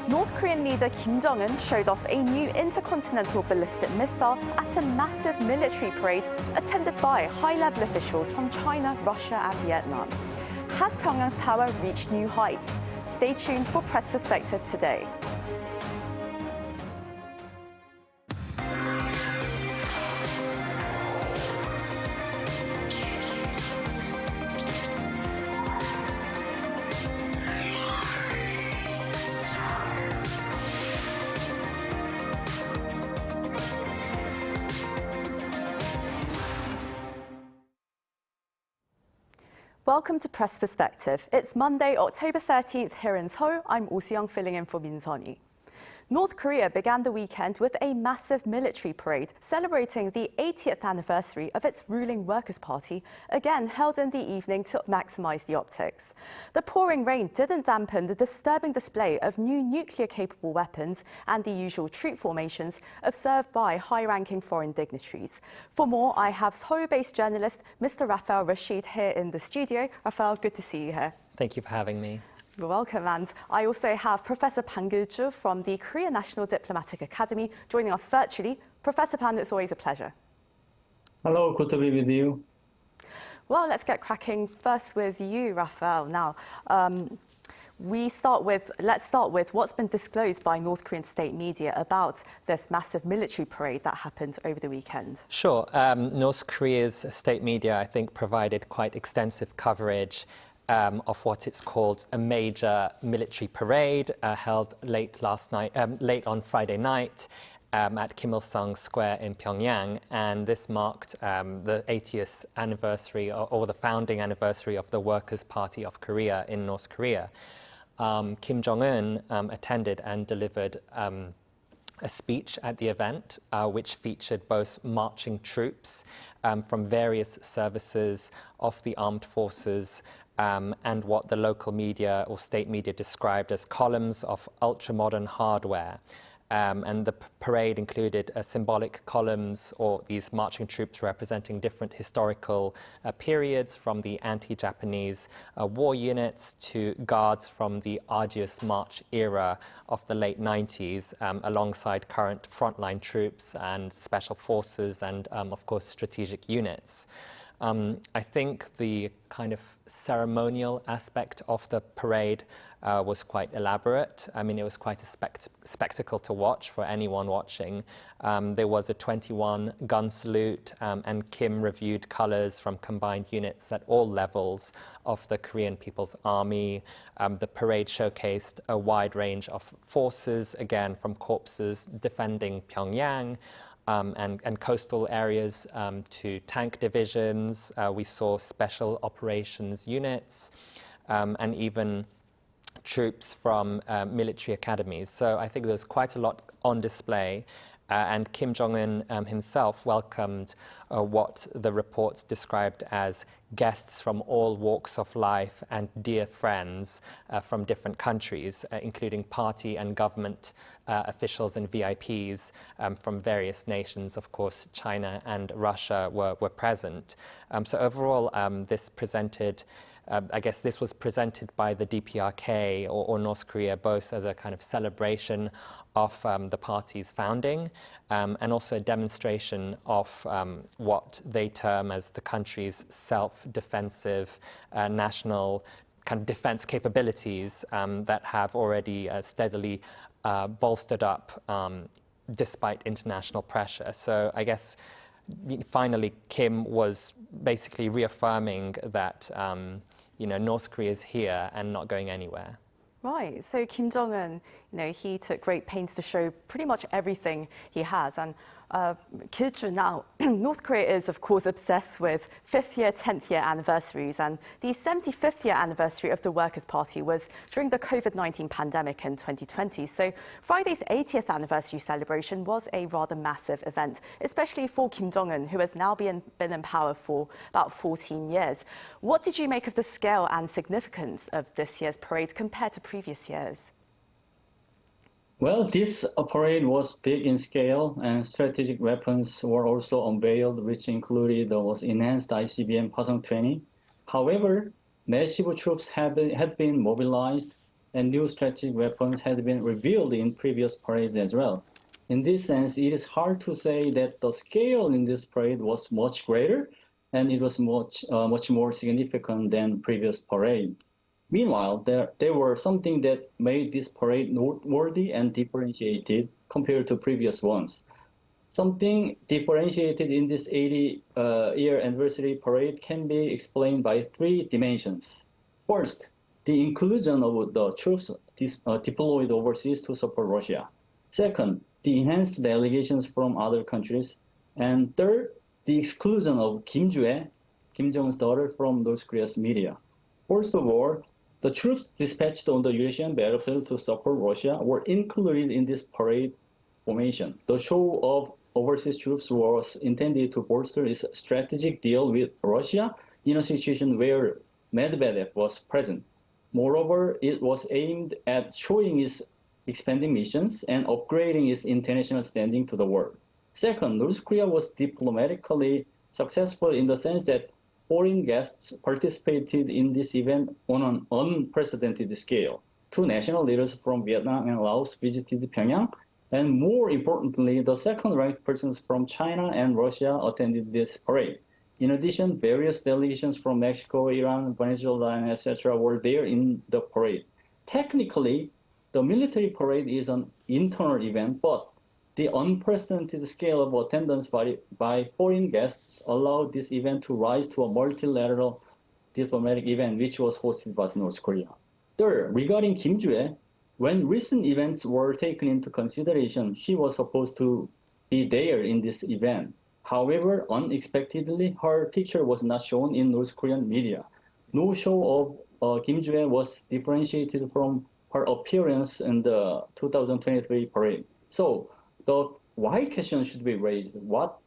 North Korean leader Kim Jong-un showed off a new intercontinental ballistic missile at a massive military parade attended by high-level officials from China, Russia and Vietnam. Has Pyongyang's power reached new heights? Stay tuned for Press Perspective today. Welcome to Press Perspective. It's Monday, October 13th here in Seoul. I'm Oh Soo-young filling in for Min Sunhee. North Korea began the weekend with a massive military parade celebrating the 80th anniversary of its ruling Workers' Party, again held in the evening to maximise the optics. The pouring rain didn't dampen the disturbing display of new nuclear-capable weapons and the usual troop formations observed by high-ranking foreign dignitaries. For more, I have Seoul-based journalist Mr. Raphael Rashid here in the studio. Raphael, good to see you here. Thank you for having me. You're welcome, and I also have Professor Ban Kil Joo from the Korea National Diplomatic Academy joining us virtually. Professor Ban, it's always a pleasure. Hello, good to be with you. Well, let's get cracking first with you, Raphael. Now, let's start with what's been disclosed by North Korean state media about this massive military parade that happened over the weekend. Sure. North Korea's state media, I think, provided quite extensive coverage of what it's called a major military parade held late on Friday night at Kim Il-sung Square in Pyongyang, and this marked the 80th anniversary or the founding anniversary of the Workers' Party of Korea in North Korea. Kim Jong-un attended and delivered a speech at the event, which featured both marching troops from various services of the armed forces and what the local media or state media described as columns of ultra-modern hardware. And the parade included symbolic columns or these marching troops representing different historical periods, from the anti-Japanese war units to guards from the arduous march era of the late 90s, alongside current frontline troops and special forces and, of course, strategic units. I think the kind of ceremonial aspect of the parade was quite elaborate. I mean, it was quite a spectacle to watch for anyone watching. There was a 21-gun salute, and Kim reviewed colors from combined units at all levels of the Korean People's Army. The parade showcased a wide range of forces, again, from corpses defending Pyongyang, and coastal areas to tank divisions. We saw special operations units and even troops from military academies. So I think there's quite a lot on display. And Kim Jong-un himself welcomed what the reports described as guests from all walks of life and dear friends from different countries, including party and government officials and VIPs from various nations. Of course, China and Russia were present. So overall, this presented I guess this was presented by the DPRK or North Korea both as a kind of celebration of the party's founding and also a demonstration of what they term as the country's self-defensive national kind of defense capabilities that have already steadily bolstered up despite international pressure. So I guess finally Kim was basically reaffirming that North Korea is here and not going anywhere. Right. So Kim Jong-un, he took great pains to show pretty much everything he has. And Kil Joo, now, North Korea is, of course, obsessed with 5th year, 10th year anniversaries. And the 75th year anniversary of the Workers' Party was during the COVID-19 pandemic in 2020. So Friday's 80th anniversary celebration was a rather massive event, especially for Kim Jong-un, who has now been in power for about 14 years. What did you make of the scale and significance of this year's parade compared to previous years? Well, this parade was big in scale, and strategic weapons were also unveiled, which included those enhanced ICBM Hwasong-20. However, massive troops had been mobilized, and new strategic weapons had been revealed in previous parades as well. In this sense, it is hard to say that the scale in this parade was much greater and it was much more significant than previous parades. Meanwhile, there were something that made this parade noteworthy and differentiated compared to previous ones. Something differentiated in this 80-year anniversary parade can be explained by three dimensions. First, the inclusion of the troops deployed overseas to support Russia. Second, the enhanced delegations from other countries. And third, the exclusion of Kim Joo-ae, Kim Jong-un's daughter, from North Korea's media. First of all, the troops dispatched on the Eurasian battlefield to support Russia were included in this parade formation. The show of overseas troops was intended to bolster its strategic deal with Russia in a situation where Medvedev was present. Moreover, it was aimed at showing its expanding missions and upgrading its international standing to the world. Second, North Korea was diplomatically successful in the sense that foreign guests participated in this event on an unprecedented scale. Two national leaders from Vietnam and Laos visited Pyongyang, and more importantly, the second-ranked persons from China and Russia attended this parade. In addition, various delegations from Mexico, Iran, Venezuela, and etc. were there in the parade. Technically, the military parade is an internal event, but the unprecedented scale of attendance by foreign guests allowed this event to rise to a multilateral diplomatic event, which was hosted by North Korea. Third, regarding Kim Joo-ae, when recent events were taken into consideration, she was supposed to be there in this event. However, unexpectedly, her picture was not shown in North Korean media. No show of Kim Joo-ae was differentiated from her appearance in the 2023 parade. So, the why question should be raised. What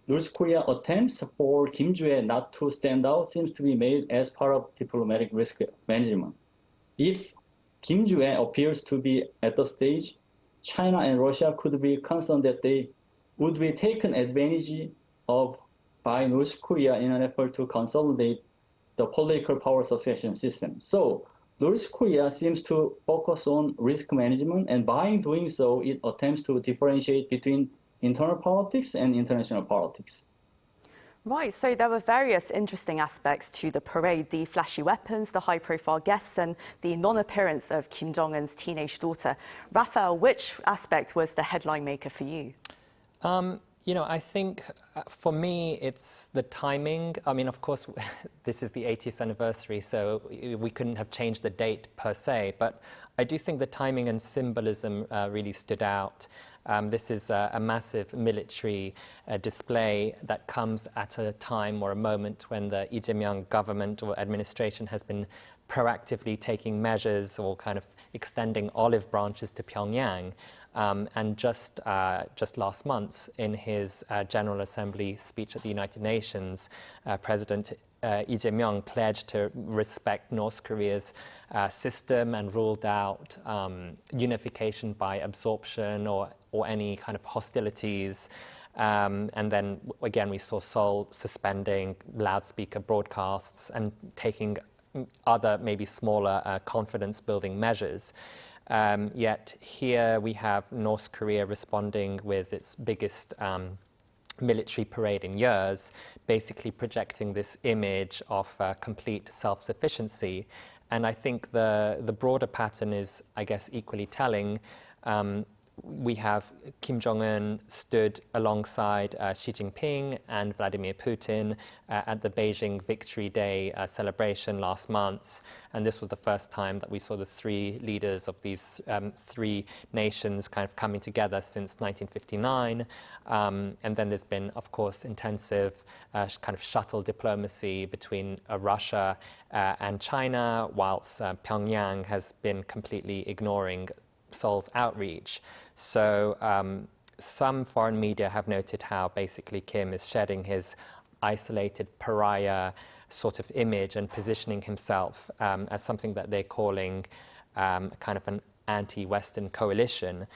North Korea attempts for Kim Joo-ae not to stand out seems to be made as part of diplomatic risk management. If Kim Joo-ae appears to be at the stage, China and Russia could be concerned that they would be taken advantage of by North Korea in an effort to consolidate the political power succession system. So North Korea seems to focus on risk management, and by doing so, it attempts to differentiate between internal politics and international politics. Right, so there were various interesting aspects to the parade, the flashy weapons, the high-profile guests, and the non-appearance of Kim Jong-un's teenage daughter. Raphael, which aspect was the headline maker for you? I think for me, it's the timing. I mean, of course, this is the 80th anniversary, so we couldn't have changed the date per se, but I do think the timing and symbolism really stood out. This is a massive military display that comes at a time or a moment when the Lee Jae-myung government or administration has been proactively taking measures or kind of extending olive branches to Pyongyang. And just last month, in his General Assembly speech at the United Nations, President Lee Jae-myung pledged to respect North Korea's system and ruled out unification by absorption or any kind of hostilities. And then, again, we saw Seoul suspending loudspeaker broadcasts and taking other, maybe smaller, confidence-building measures. Yet here we have North Korea responding with its biggest military parade in years, basically projecting this image of complete self-sufficiency. And I think the broader pattern is, I guess, equally telling. We have Kim Jong-un stood alongside Xi Jinping and Vladimir Putin at the Beijing Victory Day celebration last month. And this was the first time that we saw the three leaders of these three nations kind of coming together since 1959. And then there's been, of course, intensive kind of shuttle diplomacy between Russia and China, whilst Pyongyang has been completely ignoring Seoul's outreach. So some foreign media have noted how basically Kim is shedding his isolated pariah sort of image and positioning himself as something that they're calling kind of an anti-Western coalition.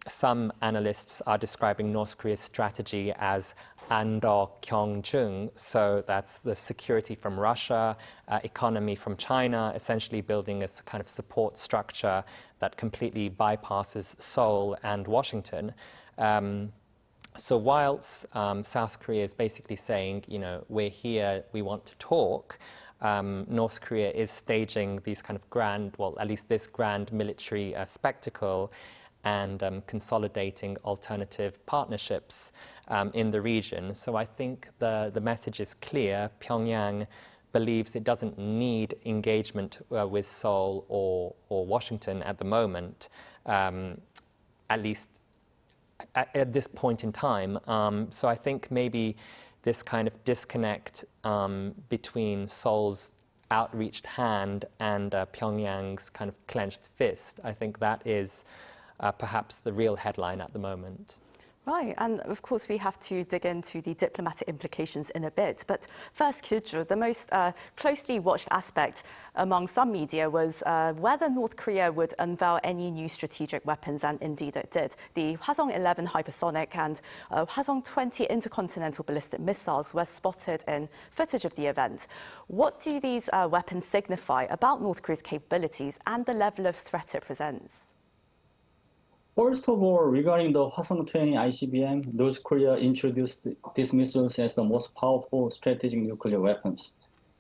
Some analysts are describing North Korea's strategy as Kyung-jung, so that's the security from Russia, economy from China, essentially building a kind of support structure that completely bypasses Seoul and Washington. So whilst South Korea is basically saying, you know, we're here, we want to talk, North Korea is staging these kind of grand, well, at least this grand military spectacle and consolidating alternative partnerships in the region. So I think the message is clear. Pyongyang believes it doesn't need engagement with Seoul or Washington at the moment, at least at this point in time. So I think maybe this kind of disconnect between Seoul's outreached hand and Pyongyang's kind of clenched fist, I think that is perhaps the real headline at the moment. Right, and of course we have to dig into the diplomatic implications in a bit. But first, Kil Joo, the most closely watched aspect among some media was whether North Korea would unveil any new strategic weapons, and indeed it did. The Hwasong-11 hypersonic and Hwasong-20 intercontinental ballistic missiles were spotted in footage of the event. What do these weapons signify about North Korea's capabilities and the level of threat it presents? First of all, regarding the Hwasong-20 ICBM, North Korea introduced these missiles as the most powerful strategic nuclear weapons.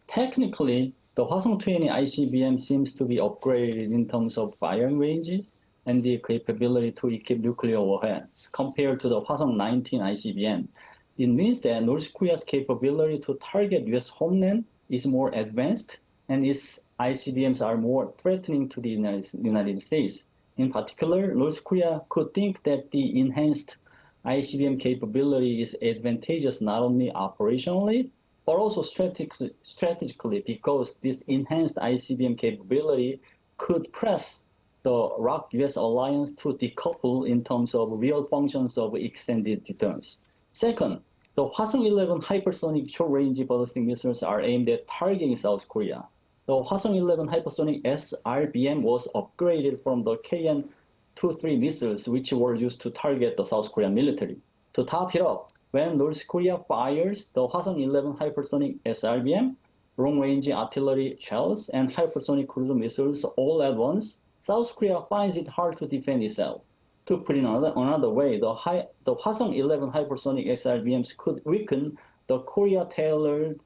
Technically, the Hwasong-20 ICBM seems to be upgraded in terms of firing ranges and the capability to equip nuclear warheads compared to the Hwasong-19 ICBM. It means that North Korea's capability to target U.S. homeland is more advanced, and its ICBMs are more threatening to the United States. In particular, North Korea could think that the enhanced ICBM capability is advantageous not only operationally, but also strategically, because this enhanced ICBM capability could press the ROK-US alliance to decouple in terms of real functions of extended deterrence. Second, the Hwasong-11 hypersonic short-range ballistic missiles are aimed at targeting South Korea. The Hwasong-11 hypersonic SRBM was upgraded from the KN-23 missiles, which were used to target the South Korean military. To top it up, when North Korea fires the Hwasong-11 hypersonic SRBM, long-range artillery shells, and hypersonic cruise missiles all at once, South Korea finds it hard to defend itself. To put it another way, the Hwasong-11 hypersonic SRBMs could weaken the Korea-tailored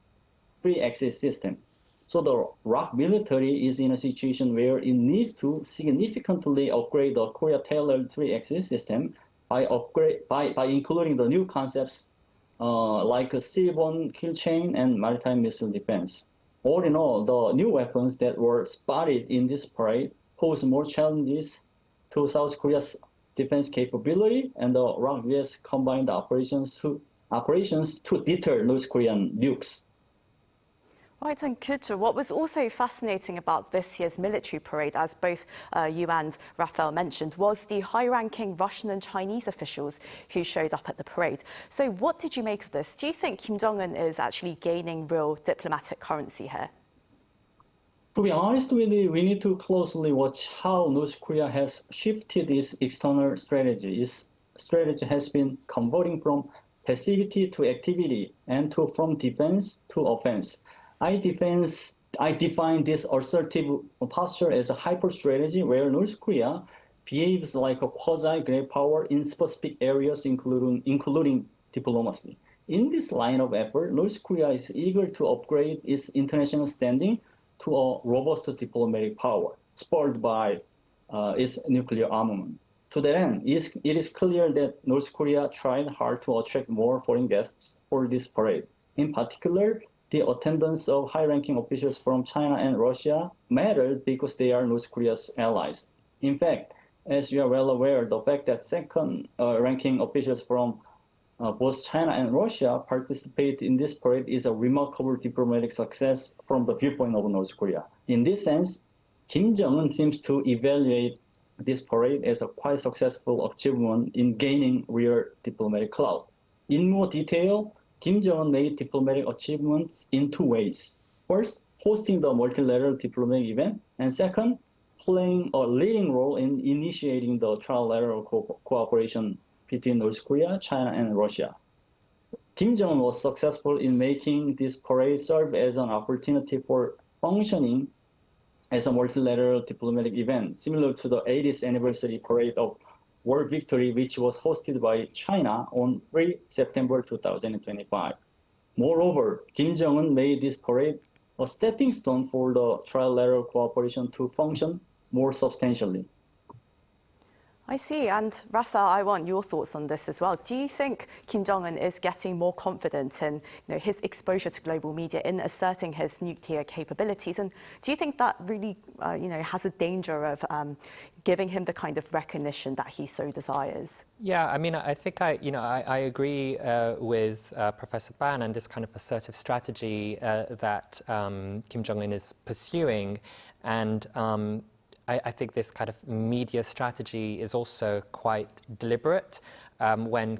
three-axis system. So the ROK military is in a situation where it needs to significantly upgrade the Korea-tailored three-axis system by including the new concepts like a seaborne kill chain and maritime missile defense. All in all, the new weapons that were spotted in this parade pose more challenges to South Korea's defense capability and the ROK-US combined operations to deter North Korean nukes. Right, and Kil Joo, what was also fascinating about this year's military parade, as both you and Raphael mentioned, was the high-ranking Russian and Chinese officials who showed up at the parade. So what did you make of this? Do you think Kim Jong-un is actually gaining real diplomatic currency here? To be honest with you, we need to closely watch how North Korea has shifted its external strategy. Its strategy has been converting from passivity to activity and from defense to offense. I define this assertive posture as a hyper strategy where North Korea behaves like a quasi-great power in specific areas, including diplomacy. In this line of effort, North Korea is eager to upgrade its international standing to a robust diplomatic power, spurred by its nuclear armament. To that end, it is clear that North Korea tried hard to attract more foreign guests for this parade. In particular, the attendance of high-ranking officials from China and Russia mattered because they are North Korea's allies. In fact, as you are well aware, the fact that second-ranking officials from both China and Russia participate in this parade is a remarkable diplomatic success from the viewpoint of North Korea. In this sense, Kim Jong-un seems to evaluate this parade as a quite successful achievement in gaining real diplomatic clout. In more detail, Kim Jong-un made diplomatic achievements in two ways. First, hosting the multilateral diplomatic event, and second, playing a leading role in initiating the trilateral cooperation between North Korea, China, and Russia. Kim Jong-un was successful in making this parade serve as an opportunity for functioning as a multilateral diplomatic event, similar to the 80th anniversary parade of World Victory, which was hosted by China on 3 September 2025. Moreover, Kim Jong-un made this parade a stepping stone for the trilateral cooperation to function more substantially. I see. And Raphael, I want your thoughts on this as well. Do you think Kim Jong-un is getting more confident in his exposure to global media in asserting his nuclear capabilities? And do you think that really has a danger of giving him the kind of recognition that he so desires? Yeah, I mean, I think I agree with Professor Ban and this kind of assertive strategy that Kim Jong-un is pursuing. And I think this kind of media strategy is also quite deliberate. When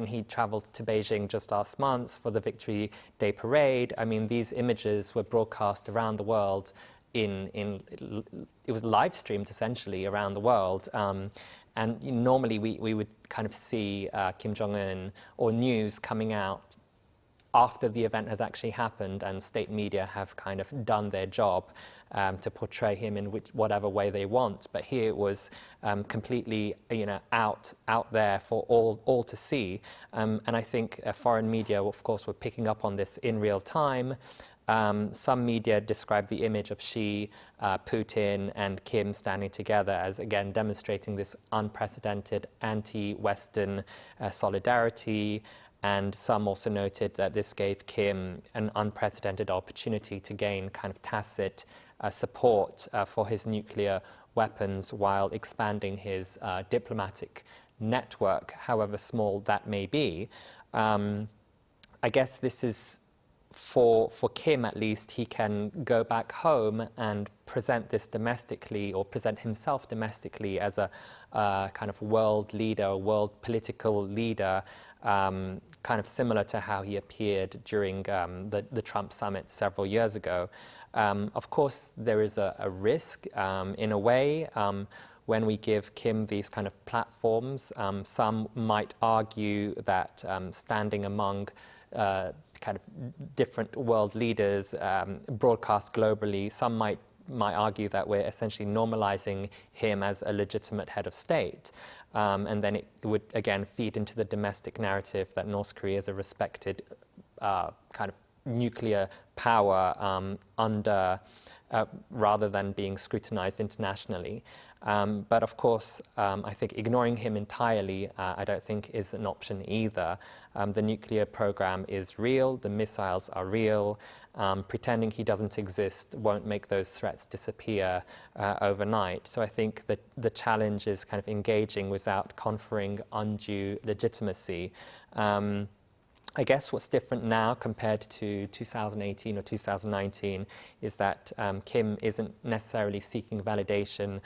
he traveled to Beijing just last month for the Victory Day parade, I mean, these images were broadcast around the world it was live streamed essentially around the world. And normally we would kind of see Kim Jong-un or news coming out after the event has actually happened and state media have kind of done their job to portray him in whatever way they want. But here it was completely, out there for all to see. And I think foreign media, of course, were picking up on this in real time. Some media describe the image of Xi, Putin, and Kim standing together as, again, demonstrating this unprecedented anti-Western solidarity. And some also noted that this gave Kim an unprecedented opportunity to gain kind of tacit support for his nuclear weapons while expanding his diplomatic network, however small that may be. I guess this is, for Kim at least, he can go back home and present this domestically, or present himself domestically as a kind of world leader, a world political leader, kind of similar to how he appeared during the Trump summit several years ago. Of course, there is a risk in a way when we give Kim these kind of platforms. Some might argue that standing among kind of different world leaders broadcast globally, some might argue that we're essentially normalizing him as a legitimate head of state. And then it would, again, feed into the domestic narrative that North Korea is a respected kind of nuclear power rather than being scrutinized internationally. But of course, I think ignoring him entirely, I don't think is an option either. The nuclear program is real, the missiles are real. Pretending he doesn't exist won't make those threats disappear overnight. So I think that the challenge is kind of engaging without conferring undue legitimacy. I guess what's different now compared to 2018 or 2019 is that Kim isn't necessarily seeking validation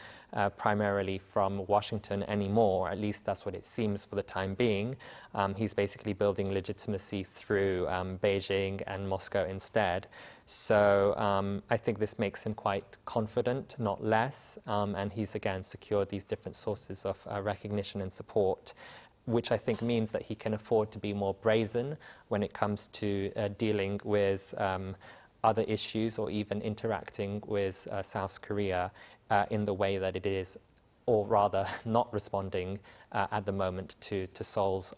primarily from Washington anymore. At least that's what it seems for the time being. He's basically building legitimacy through Beijing and Moscow instead. So I think this makes him quite confident, not less. And he's, again, secured these different sources of recognition and support, which I think means that he can afford to be more brazen when it comes to dealing with other issues or even interacting with South Korea in the way that it is, or rather not responding at the moment to Seoul's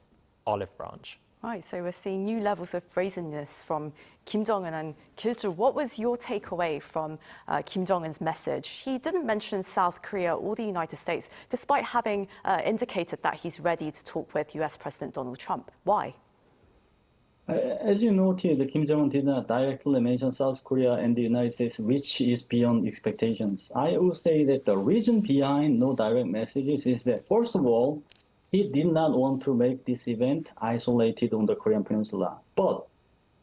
olive branch. Right, so we're seeing new levels of brazenness from Kim Jong-un and Kil Joo. What was your takeaway from Kim Jong-un's message? He didn't mention South Korea or the United States, despite having indicated that he's ready to talk with US President Donald Trump. Why? As you noted, Kim Jong-un did not directly mention South Korea and the United States, which is beyond expectations. I would say that the reason behind no direct messages is that, first of all, he did not want to make this event isolated on the Korean Peninsula, but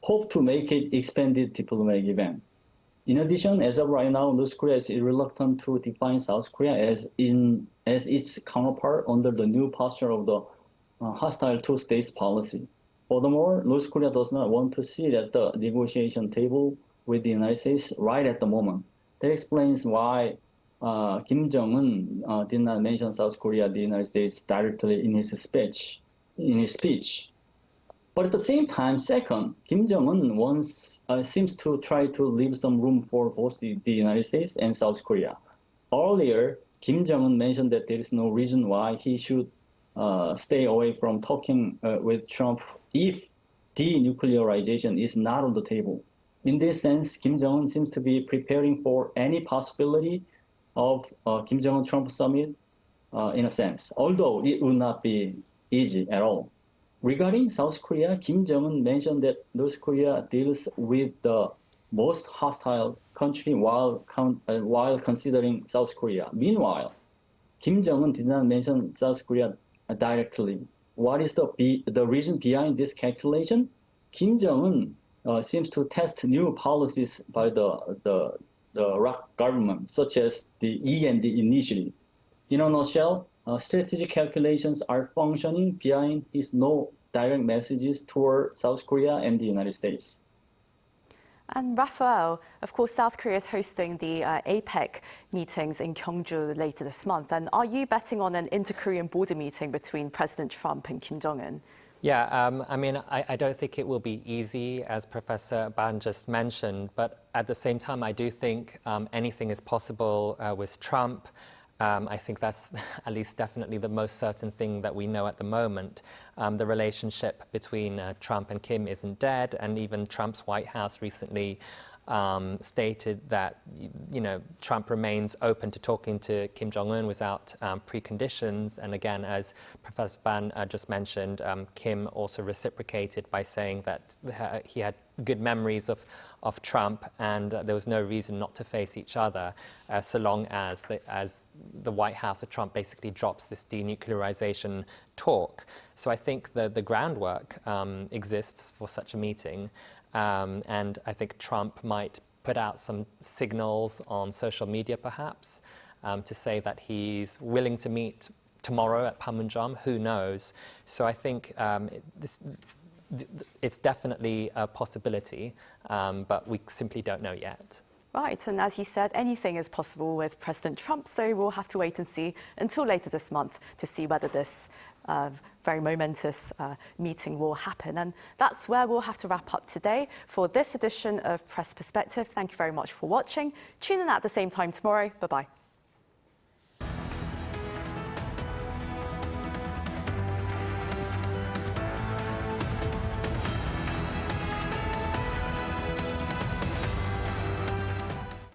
hoped to make it expanded diplomatic event. In addition, as of right now, North Korea is reluctant to define South Korea as its counterpart under the new posture of the hostile two-states policy. Furthermore, North Korea does not want to sit at the negotiation table with the United States right at the moment. That explains why Kim Jong-un did not mention South Korea, the United States, directly in his speech. But But at the same time, second, Kim Jong-un seems to try to leave some room for both the United States and South Korea. Earlier, Kim Jong-un mentioned that there is no reason why he should stay away from talking with Trump if denuclearization is not on the table. In this sense, Kim Jong-un seems to be preparing for any possibility of Kim Jong-un-Trump summit in a sense, although it would not be easy at all. Regarding South Korea, Kim Jong-un mentioned that North Korea deals with the most hostile country while considering South Korea. Meanwhile, Kim Jong-un did not mention South Korea directly. What is the reason behind this calculation? Kim Jong-un seems to test new policies by the ROK government, such as the E&D initiative. In a nutshell, strategic calculations are functioning behind his no direct messages toward South Korea and the United States. And Raphael, of course, South Korea is hosting the APEC meetings in Gyeongju later this month. And are you betting on an inter-Korean border meeting between President Trump and Kim Jong-un? Yeah, I mean, I don't think it will be easy, as Professor Ban just mentioned. But at the same time, I do think anything is possible with Trump. I think that's at least definitely the most certain thing that we know at the moment. The relationship between Trump and Kim isn't dead, and even Trump's White House recently stated that Trump remains open to talking to Kim Jong-un without preconditions. And again, as Professor Ban just mentioned, Kim also reciprocated by saying that he had good memories of Trump, and there was no reason not to face each other, so long as the White House of Trump basically drops this denuclearization talk. So I think the groundwork exists for such a meeting, and I think Trump might put out some signals on social media, perhaps, to say that he's willing to meet tomorrow at Panmunjom. Who knows? So I think it's definitely a possibility, but we simply don't know yet. Right, and as you said, anything is possible with President Trump, so we'll have to wait and see until later this month to see whether this very momentous meeting will happen. And that's where we'll have to wrap up today for this edition of Press Perspective. Thank you very much for watching. Tune in at the same time tomorrow. Bye-bye.